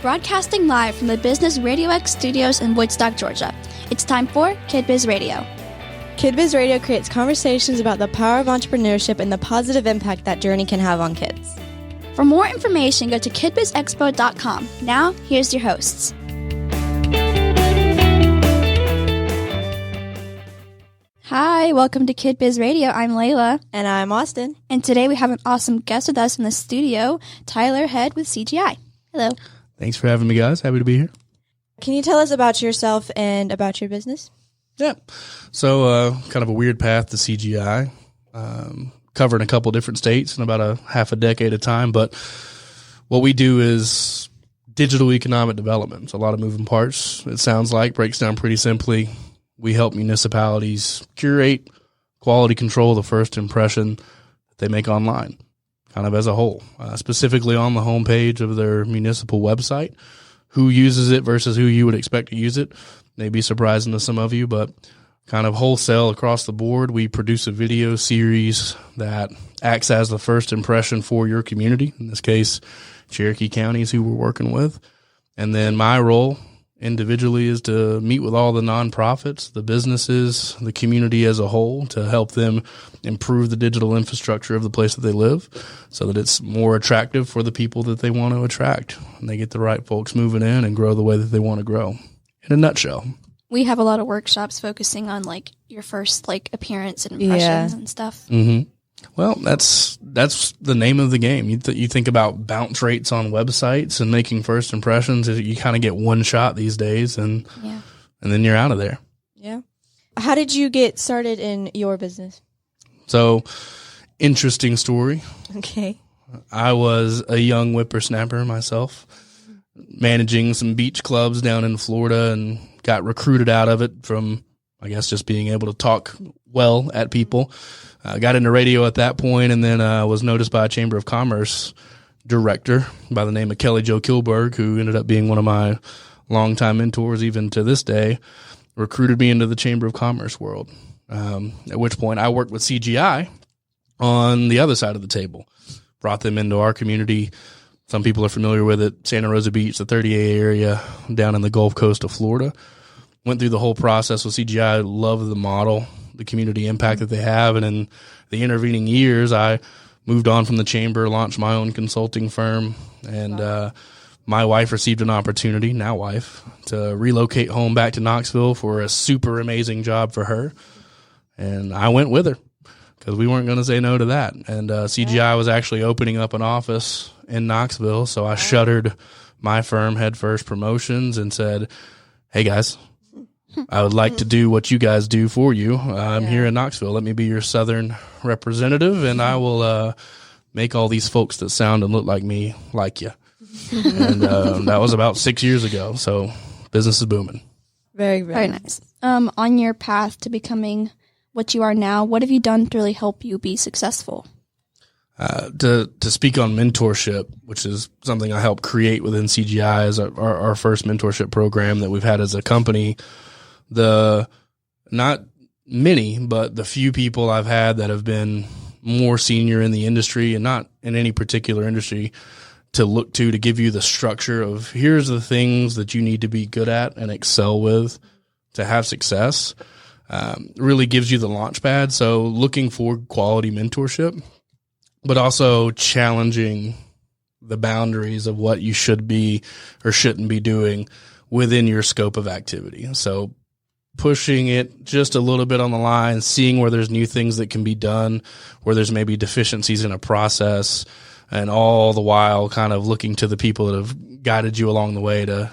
broadcasting live from the Business RadioX studios in Woodstock, Georgia. It's time for Kid Biz Radio. Kid Biz Radio creates conversations about the power of entrepreneurship and the positive impact that journey can have on kids. For more information, go to kidbizexpo.com. Now, here's your hosts. Hi, welcome to Kid Biz Radio. I'm Layla. And I'm Austin. And today we have an awesome guest with us in the studio, Tyler Head with CGI. Hello. Thanks for having me, guys. Happy to be here. Can you tell us about yourself and about your business? Yeah. So kind of a weird path to CGI. Covering a couple different states in about a half a decade of time. But what we do is digital economic development. It's a lot of moving parts, it sounds like. Breaks down pretty simply. We help municipalities curate, quality control the first impression that they make online, kind of as a whole, specifically on the homepage of their municipal website. Who uses it versus who you would expect to use it may be surprising to some of you, but kind of wholesale across the board. We produce a video series that acts as the first impression for your community, in this case, Cherokee County is who we're working with. And then my role individually is to meet with all the nonprofits, the businesses, the community as a whole to help them improve the digital infrastructure of the place that they live so that it's more attractive for the people that they want to attract. And they get the right folks moving in and grow the way that they want to grow. In a nutshell. We have a lot of workshops focusing on like your first like appearance and impressions and stuff. Mm-hmm. Well, that's the name of the game. You think about bounce rates on websites and making first impressions. You kind of get one shot these days, and then you're out of there. Yeah. How did you get started in your business? So, interesting story. Okay. I was a young whippersnapper myself, managing some beach clubs down in Florida, and got recruited out of it from, I guess, just being able to talk well at people. Got into radio at that point, and then was noticed by a Chamber of Commerce director by the name of Kelly Jo Kilberg, who ended up being one of my longtime mentors, even to this day, recruited me into the Chamber of Commerce world. At which point I worked with CGI on the other side of the table, brought them into our community. Some people are familiar with it, Santa Rosa Beach, the 30A area down in the Gulf Coast of Florida. Went through the whole process with CGI, loved the model, the community impact that they have. And in the intervening years, I moved on from the chamber, launched my own consulting firm, and my wife received an opportunity, now wife, to relocate home back to Knoxville for a super amazing job for her. And I went with her because we weren't going to say no to that. And CGI was actually opening up an office in Knoxville, so I shuttered my firm, Head First Promotions, and said, hey, guys, I would like to do what you guys do for you. I'm here in Knoxville. Let me be your Southern representative, and I will make all these folks that sound and look like me like you. And that was about 6 years ago, so business is booming. Very, very nice. On your path to becoming what you are now, what have you done to really help you be successful? To speak on mentorship, which is something I helped create within CGI as our first mentorship program that we've had as a company. Not many, but the few people I've had that have been more senior in the industry and not in any particular industry to look to give you the structure of here's the things that you need to be good at and excel with to have success, really gives you the launch pad. So looking for quality mentorship, but also challenging the boundaries of what you should be or shouldn't be doing within your scope of activity. So pushing it just a little bit on the line, seeing where there's new things that can be done, where there's maybe deficiencies in a process, and all the while kind of looking to the people that have guided you along the way to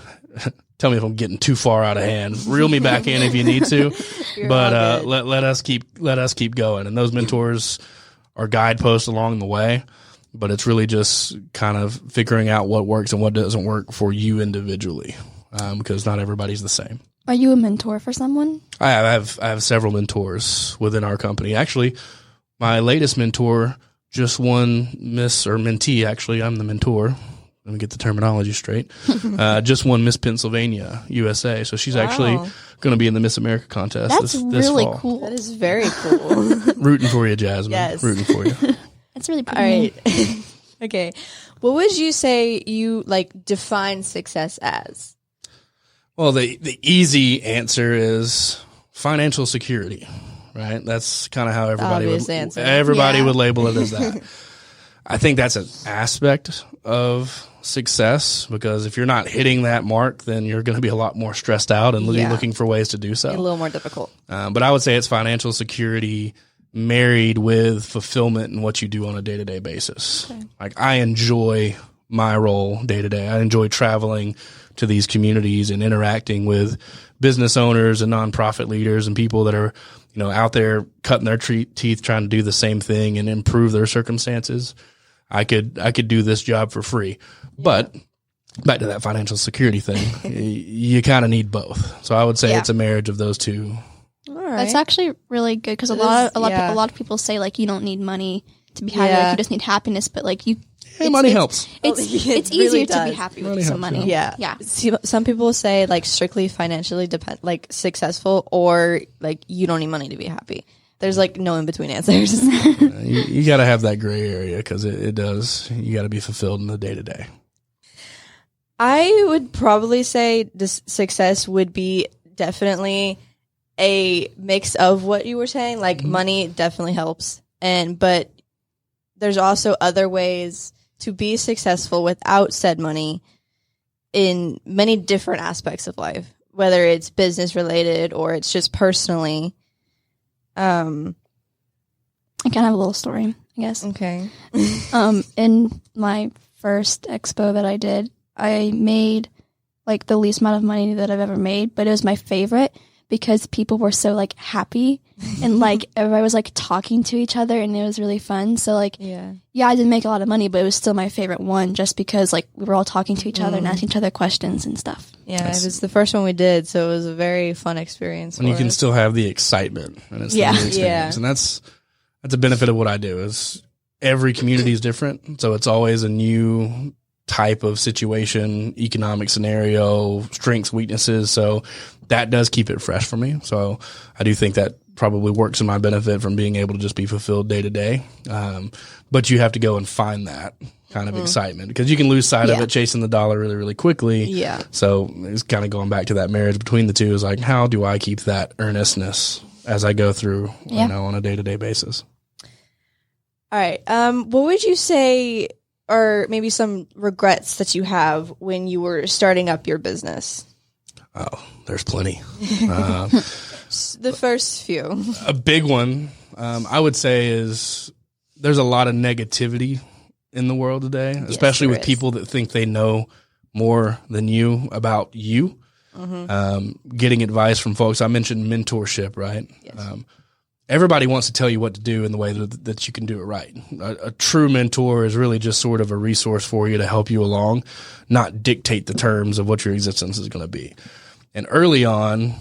tell me if I'm getting too far out of hand. Reel me back in if you need to, but let us keep going. And those mentors are guideposts along the way, but it's really just kind of figuring out what works and what doesn't work for you individually, because not everybody's the same. Are you a mentor for someone? I have several mentors within our company. Actually, my latest mentor just won Miss, or mentee, actually, I'm the mentor. Let me get the terminology straight. Just won Miss Pennsylvania, USA. So she's actually going to be in the Miss America contest this really fall. Cool. That is very cool. Rooting for you, Jasmine. Yes. Rooting for you. That's really pretty. All right. Okay. What would you say you define success as? Well, the easy answer is financial security, right? That's kind of how everybody would label it as that. I think that's an aspect of success, because if you're not hitting that mark, then you're going to be a lot more stressed out and looking for ways to do so. A little more difficult. But I would say it's financial security married with fulfillment in what you do on a day-to-day basis. Okay. Like, I enjoy my role day-to-day. I enjoy traveling to these communities and interacting with business owners and nonprofit leaders and people that are, out there cutting their teeth trying to do the same thing and improve their circumstances. I could do this job for free. But back to that financial security thing, you kind of need both. So I would say it's a marriage of those two. All right. That's actually really good, because a lot of people say you don't need money to be happy. You just need happiness, but money helps. It's easier really to be happy with some money. Yeah. Some people say strictly financially successful, or you don't need money to be happy. There's no in between answers. You got to have that gray area, because it does. You got to be fulfilled in the day to day. I would probably say this success would be definitely a mix of what you were saying. Money definitely helps, but there's also other ways to be successful without said money in many different aspects of life, whether it's business related or it's just personally. I kind of have a little story, I guess. Okay. In my first expo that I did, I made the least amount of money that I've ever made, but it was my favorite because people were so happy and everybody was talking to each other, and it was really fun. So I didn't make a lot of money, but it was still my favorite one, just because we were all talking to each other and asking each other questions and stuff. Yeah, it was the first one we did, so it was a very fun experience. And you can still have the excitement, and it's the new experience. And that's a benefit of what I do. Is every community is different, so it's always a new type of situation, economic scenario, strengths, weaknesses. So that does keep it fresh for me. So I do think that probably works in my benefit from being able to just be fulfilled day to day. But you have to go and find that kind of excitement, because you can lose sight of it chasing the dollar really, really quickly. Yeah. So it's kind of going back to that marriage between the two, is how do I keep that earnestness as I go through, on a day to day basis? All right. What would you say are maybe some regrets that you have when you were starting up your business? Oh, there's plenty. The first few. A big one, I would say, is there's a lot of negativity in the world today, especially with people that think they know more than you about you. Getting advice from folks. I mentioned mentorship, right? Yes. Everybody wants to tell you what to do in the way that you can do it right. A true mentor is really just sort of a resource for you to help you along, not dictate the terms of what your existence is going to be. And early on,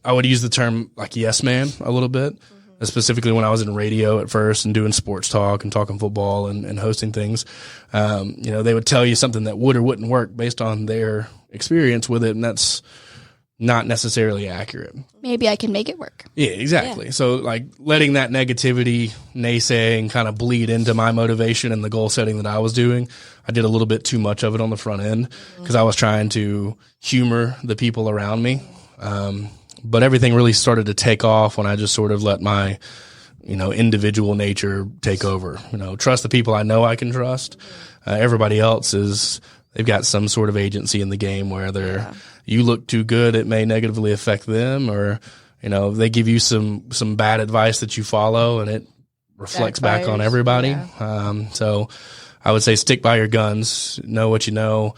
I would use the term yes man a little bit, specifically when I was in radio at first and doing sports talk and talking football and hosting things. They would tell you something that would or wouldn't work based on their experience with it, and that's not necessarily accurate. Maybe I can make it work. Yeah, exactly. Yeah. So letting that negativity, naysaying kind of bleed into my motivation and the goal setting that I was doing, I did a little bit too much of it on the front end, because I was trying to humor the people around me. But everything really started to take off when I just sort of let my, individual nature take over. Trust the people I know I can trust. Everybody else they've got some sort of agency in the game, where you look too good, it may negatively affect them, or, they give you some bad advice that you follow and it reflects back on everybody. Yeah. So I would say stick by your guns, know what you know,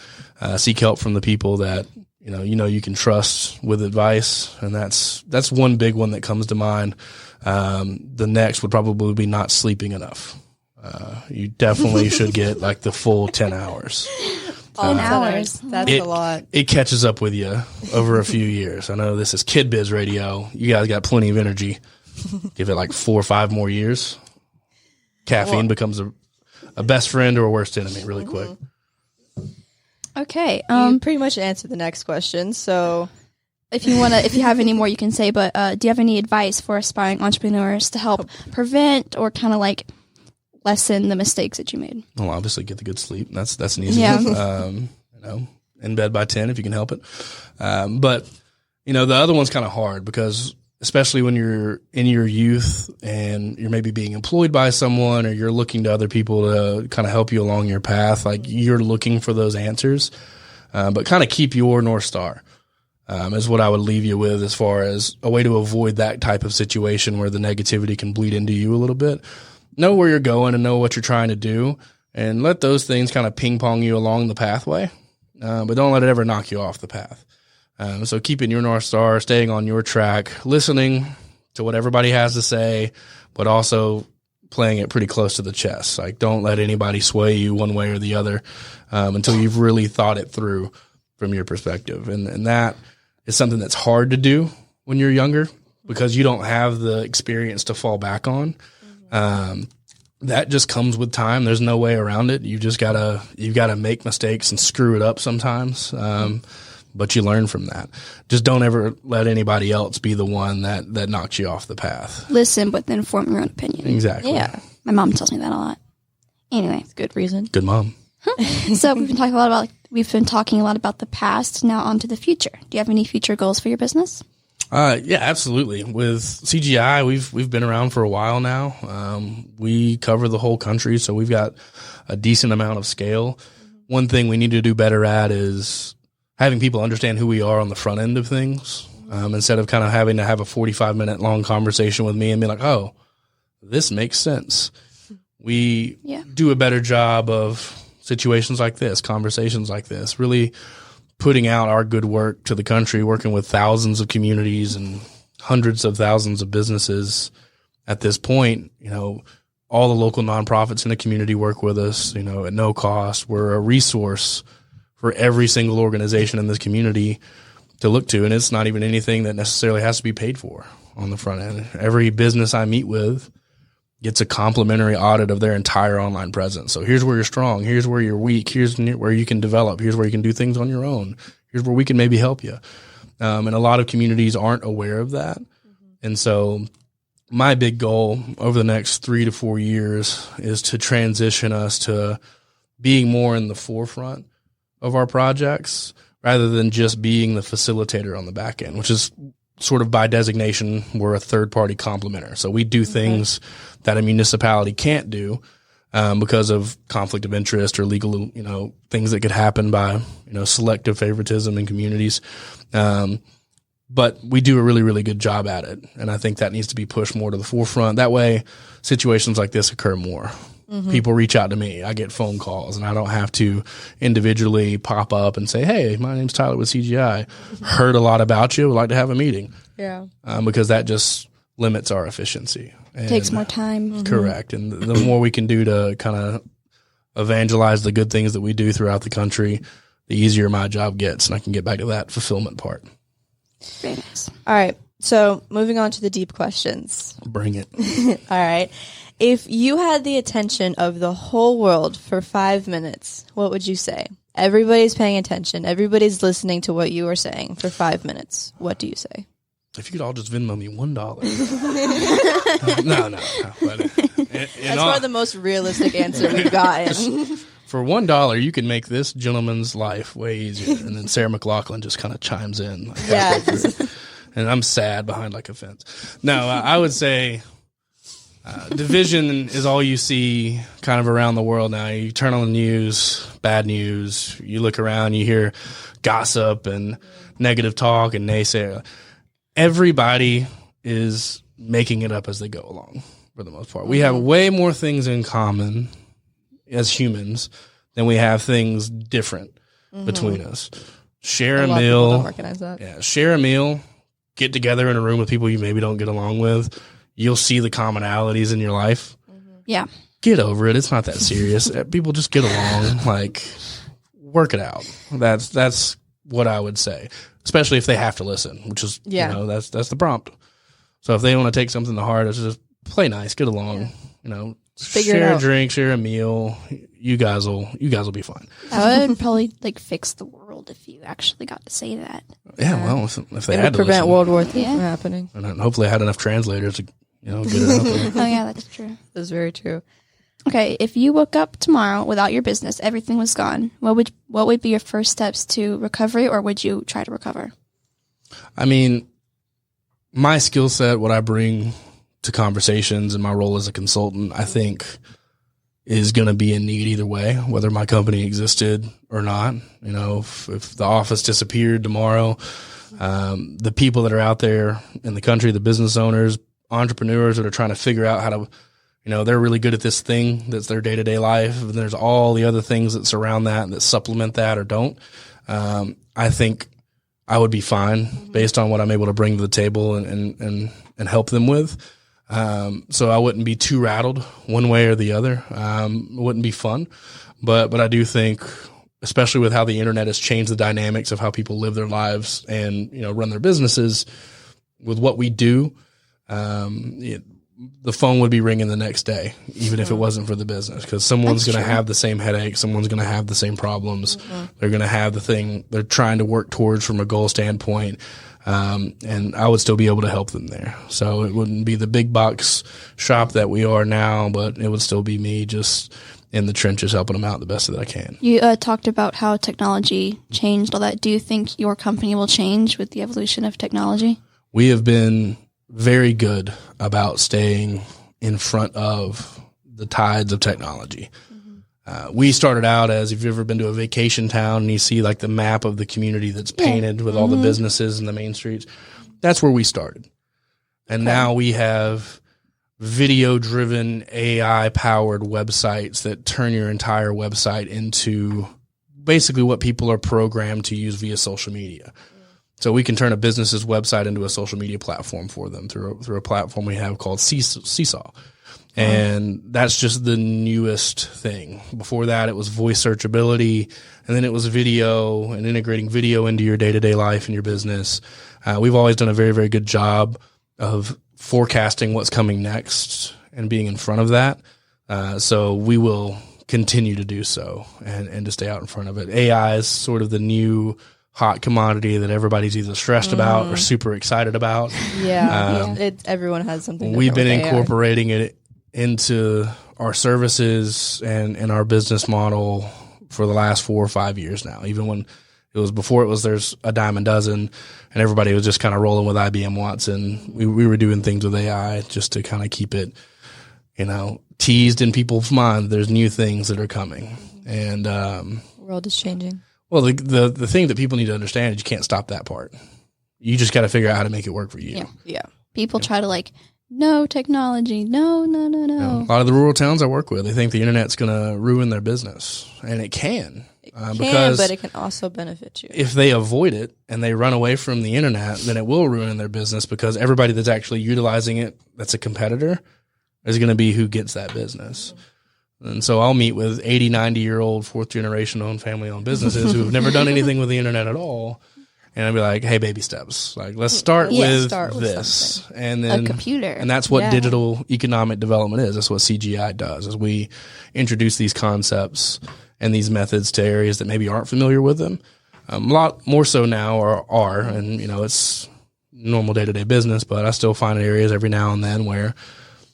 seek help from the people that, you can trust with advice. And that's one big one that comes to mind. The next would probably be not sleeping enough. You definitely should get the full 10 hours. 10 hours. That's a lot. It catches up with you over a few years. I know this is Kid Biz Radio. You guys got plenty of energy. Give it 4 or 5 more years. Caffeine becomes a best friend or a worst enemy really quick. Okay. You pretty much answered the next question. So if you have any more, you can say, but do you have any advice for aspiring entrepreneurs to help prevent or kind of lessen the mistakes that you made? Well, obviously get the good sleep. That's an easy Yeah. one. In bed by 10 if you can help it. But the other one's kind of hard because especially when you're in your youth and you're maybe being employed by someone or you're looking to other people to kind of help you along your path, like you're looking for those answers. But kind of keep your North Star is what I would leave you with as far as a way to avoid that type of situation where the negativity can bleed into you a little bit. Know where you're going and know what you're trying to do and let those things kind of ping pong you along the pathway. But don't let it ever knock you off the path. So keeping your North Star, staying on your track, listening to what everybody has to say, but also playing it pretty close to the chest. Like don't let anybody sway you one way or the other until you've really thought it through from your perspective. And that is something that's hard to do when you're younger because you don't have the experience to fall back on. That just comes with time. There's no way around it. You've gotta make mistakes and screw it up sometimes. But you learn from that. Just don't ever let anybody else be the one that knocks you off the path. Listen, but then form your own opinion. Exactly. Yeah. My mom tells me that a lot. Anyway. It's a good reason. Good mom. So we've been talking a lot about the past. Now on to the future. Do you have any future goals for your business? Yeah, absolutely. With CGI, we've been around for a while now. We cover the whole country, so we've got a decent amount of scale. One thing we need to do better at is having people understand who we are on the front end of things, instead of kind of having to have a 45-minute long conversation with me and be like, oh, this makes sense. We do a better job of situations like this, conversations like this, really putting out our good work to the country, working with thousands of communities and hundreds of thousands of businesses. At this point, all the local nonprofits in the community work with us, at no cost. We're a resource for every single organization in this community to look to. And it's not even anything that necessarily has to be paid for on the front end. Every business I meet with gets a complimentary audit of their entire online presence. So here's where you're strong. Here's where you're weak. Here's where you can develop. Here's where you can do things on your own. Here's where we can maybe help you. And a lot of communities aren't aware of that. And so my big goal over the next 3 to 4 years is to transition us to being more in the forefront of our projects rather than just being the facilitator on the back end, which is sort of by designation, we're a third-party complementer. So we do things that a municipality can't do because of conflict of interest or legal, things that could happen by, selective favoritism in communities. But we do a really, really good job at it. And I think that needs to be pushed more to the forefront. That way, situations like this occur more. People reach out to me. I get phone calls, and I don't have to individually pop up and say, hey, my name's Tyler with CGI. Heard a lot about you. Would like to have a meeting. Yeah. Because that just limits our efficiency. And Takes more time. Correct. And the more we can do to kind of evangelize the good things that we do throughout the country, the easier my job gets, and I can get back to that fulfillment part. Very nice. All right. So moving on to the deep questions. Bring it. All right. If you had the attention of the whole world for 5 minutes, what would you say? Everybody's paying attention. Everybody's listening to what you are saying for 5 minutes. What do you say? If you could all just Venmo me $1. No. But That's probably the most realistic answer we've gotten. For $1, you can make this gentleman's life way easier. And then Sarah McLaughlin just kind of chimes in. Like, Yeah. And I'm sad behind like a fence. No, I would say division is all you see kind of around the world now. You turn on the news, bad news. You look around, you hear gossip and negative talk and naysayer. Everybody is making it up as they go along for the most part. We have way more things in common as humans than we have things different between us. Share a meal. Don't recognize that. Yeah, share a meal. Get together in a room with people you maybe don't get along with. You'll see the commonalities in your life. Yeah. Get over it. It's not that serious. People just get along. Like, work it out. That's what I would say. Especially if they have to listen, which is, that's the prompt. So if they want to take something to heart, it's just play nice, get along, share a drink, share a meal. You guys will be fine. I would probably fix the world if you actually got to say that. Yeah, well, if they It had would to prevent listen. World War III from happening. And then hopefully I had enough translators to, get it out there. Oh yeah, that's true. That's very true. Okay, if you woke up tomorrow without your business, everything was gone, what would be your first steps to recovery, or would you try to recover? I mean, my skill set, what I bring to conversations and my role as a consultant, I think is going to be in need either way, whether my company existed or not. You know, if the office disappeared tomorrow, the people that are out there in the country, the business owners, entrepreneurs that are trying to figure out how to, you know, they're really good at this thing that's their day-to-day life, and there's all the other things that surround that and that supplement that or don't. I think I would be fine based on what I'm able to bring to the table and help them with. So I wouldn't be too rattled one way or the other. It wouldn't be fun, but I do think, especially with how the internet has changed the dynamics of how people live their lives and, you know, run their businesses, with what we do, the phone would be ringing the next day, even if it wasn't for the business, because someone's going to have the same headache. Someone's going to have the same problems. They're going to have the thing they're trying to work towards from a goal standpoint. And I would still be able to help them there. So it wouldn't be the big box shop that we are now, but it would still be me just in the trenches helping them out the best that I can. You talked about how technology changed all that. Do you think your company will change with the evolution of technology? We have been very good about staying in front of the tides of technology. We started out as, if you've ever been to a vacation town and you see like the map of the community that's painted with all the businesses and the main streets, that's where we started. And now we have video-driven, AI-powered websites that turn your entire website into basically what people are programmed to use via social media. So we can turn a business's website into a social media platform for them through a platform we have called Seesaw. And that's just the newest thing. Before that, it was voice searchability, and then it was video and integrating video into your day-to-day life and your business. We've always done a very, very good job of forecasting what's coming next and being in front of that. So we will continue to do so and to stay out in front of it. AI is sort of the new hot commodity that everybody's either stressed about or super excited about. Everyone has something. We've been incorporating it into our services and our business model for the last 4 or 5 years now. Even when it was before, it was there's a dime a dozen, and everybody was just kind of rolling with IBM Watson. We were doing things with AI just to kind of keep it, you know, teased in people's mind. There's new things that are coming, and the world is changing. Well, the thing that people need to understand is you can't stop that part. You just got to figure out how to make it work for you. Yeah. People try to no technology, no. You know, a lot of the rural towns I work with, they think the internet's going to ruin their business, and it can. Because but it can also benefit you. If they avoid it and they run away from the internet, then it will ruin their business, because everybody that's actually utilizing it that's a competitor is going to be who gets that business. And so I'll meet with 80, 90-year-old, fourth-generation owned, family-owned businesses who have never done anything with the internet at all. And I'll be like, hey, baby steps. Like, let's start with this. Something. And then a computer. And that's what digital economic development is. That's what CGI does, is we introduce these concepts and these methods to areas that maybe aren't familiar with them. A lot more so now are, and, you know, it's normal day-to-day business, but I still find areas every now and then where,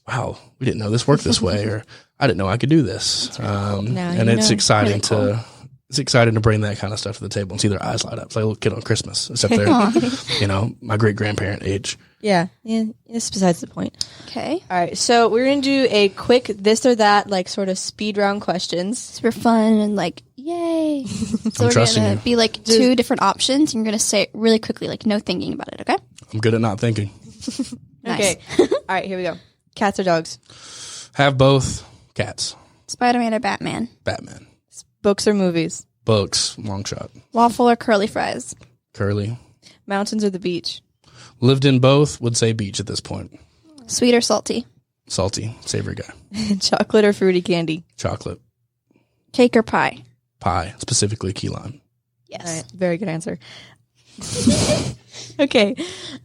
wow, we didn't know this worked this way, or I didn't know I could do this. Really and it's exciting it's exciting to bring that kind of stuff to the table and see their eyes light up. It's like a little kid on Christmas, except they're, you know, my great-grandparent age. Yeah, it's besides the point. Okay. All right, so we're going to do a quick this or that, like, sort of speed round questions. Super fun and, like, yay. So we're going to be, like, two different options, and you're going to say it really quickly, like, no thinking about it, okay? I'm good at not thinking. Okay. All right, here we go. Cats or dogs? Have both. Cats. Spider-Man or Batman? Batman. Books or movies? Books. Long shot. Waffle or curly fries? Curly. Mountains or the beach? Lived in both. Would say beach at this point. Sweet or salty? Salty. Savory guy. Chocolate or fruity candy? Chocolate. Cake or pie? Pie. Specifically key lime. Yes. All right, very good answer. Okay.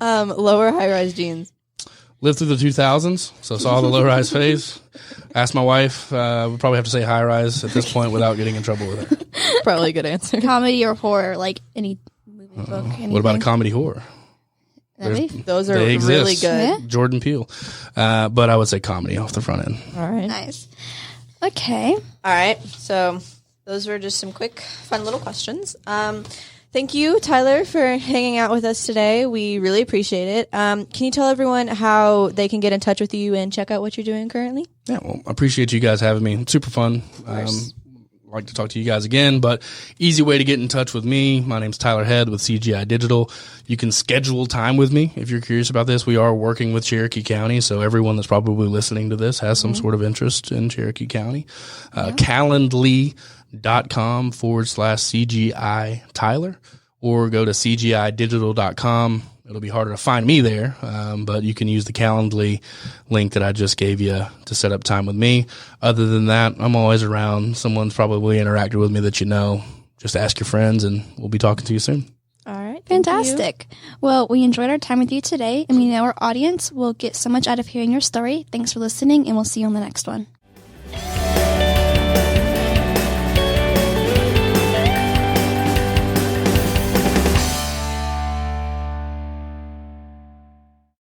Low or high-rise jeans? Lived through the 2000s, so saw the low-rise phase. Asked my wife. Would probably have to say high-rise at this point without getting in trouble with her. Probably a good answer. Comedy or horror, like any movie, book, anything? What about a comedy horror? Those are really good. Yeah? Jordan Peele. But I would say comedy off the front end. All right. Nice. Okay. All right. So those were just some quick, fun little questions. Thank you, Tyler, for hanging out with us today. We really appreciate it. Can you tell everyone how they can get in touch with you and check out what you're doing currently? Yeah, well, I appreciate you guys having me. It's super fun. I'd like to talk to you guys again, but easy way to get in touch with me. My name's Tyler Head with CGI Digital. You can schedule time with me if you're curious about this. We are working with Cherokee County, so everyone that's probably listening to this has some sort of interest in Cherokee County. Calendly.com/CGI Tyler, or go to CGIdigital.com. It'll be harder to find me there, but you can use the Calendly link that I just gave you to set up time with me. Other than that, I'm always around. Someone's probably interacted with me that you know. Just ask your friends, and we'll be talking to you soon. All right. Fantastic. Well, we enjoyed our time with you today, and we know our audience will get so much out of hearing your story. Thanks for listening, and we'll see you on the next one.